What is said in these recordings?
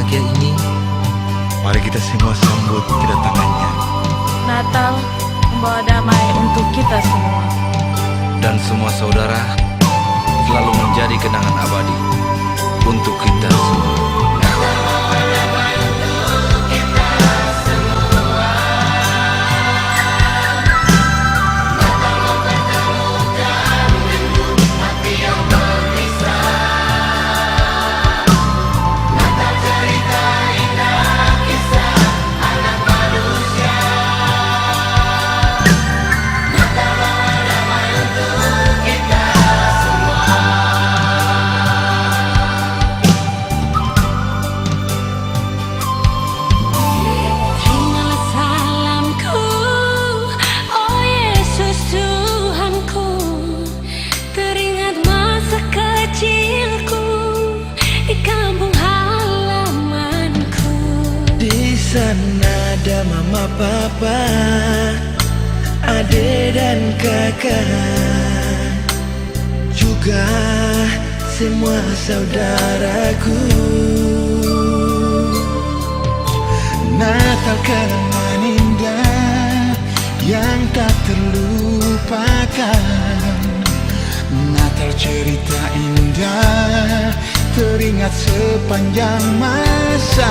berbahagia ini, mari kita semua sambut kedatangannya. Natal membawa damai untuk kita semua. Dan semua saudara selalu menjadi kenangan abadi untuk kita semua. Sana ada mama papa, adik dan kakak, juga semua saudaraku. Natal kenangan indah yang tak terlupakan. Natal cerita indah teringat sepanjang masa.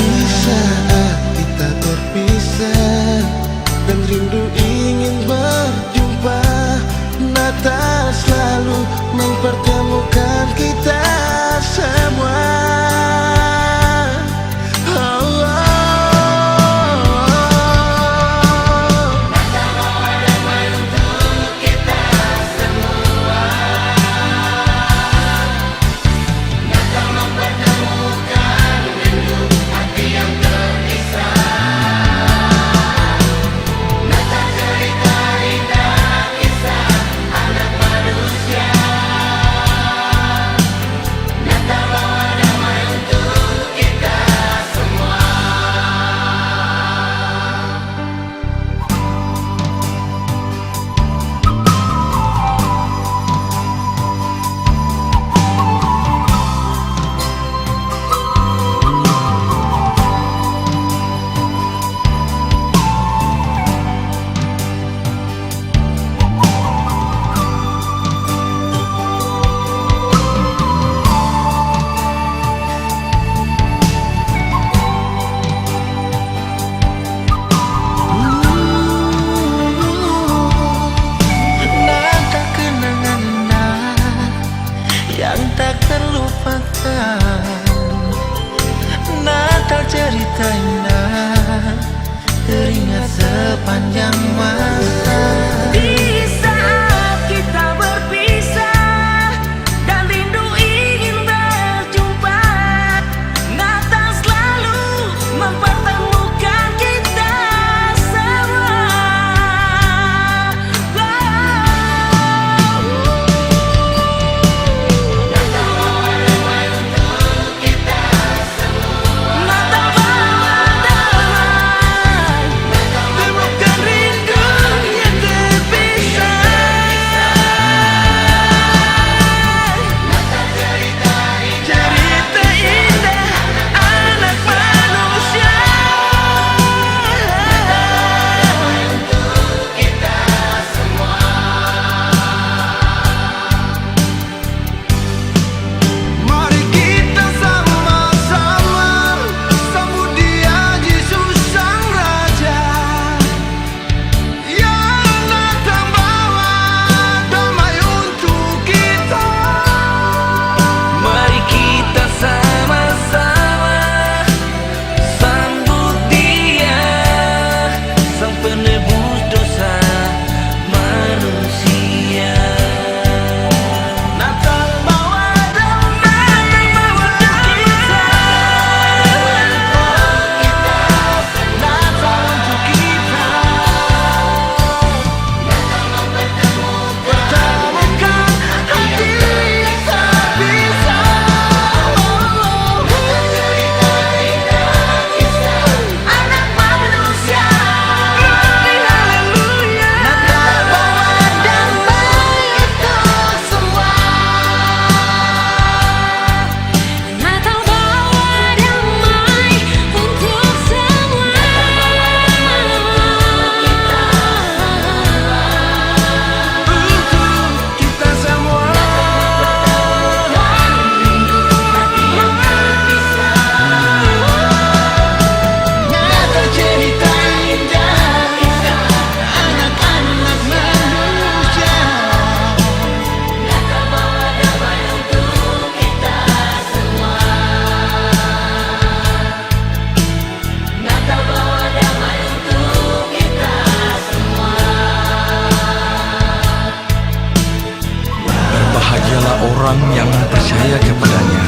Di saat kita berpisah dan rindu ingin berjumpa, Natal selalu mempertemukan kita semua. Natal cerita indah teringat sepanjang masa. Di saat kita berpisah dan rindu ingin berjumpa, Natal selalu mempertemukan kita semua. Natal bawa damai, temukan rindu percaya kepadanya.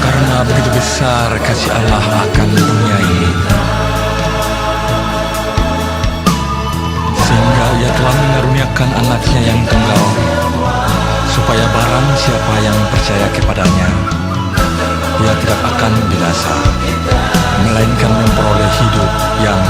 Karena begitu besar kasih Allah akan dunia ini, sehingga Ia telah mengaruniakan anaknya yang tunggal, supaya barang siapa yang percaya kepadanya, ia tidak akan binasa, melainkan memperoleh hidup yang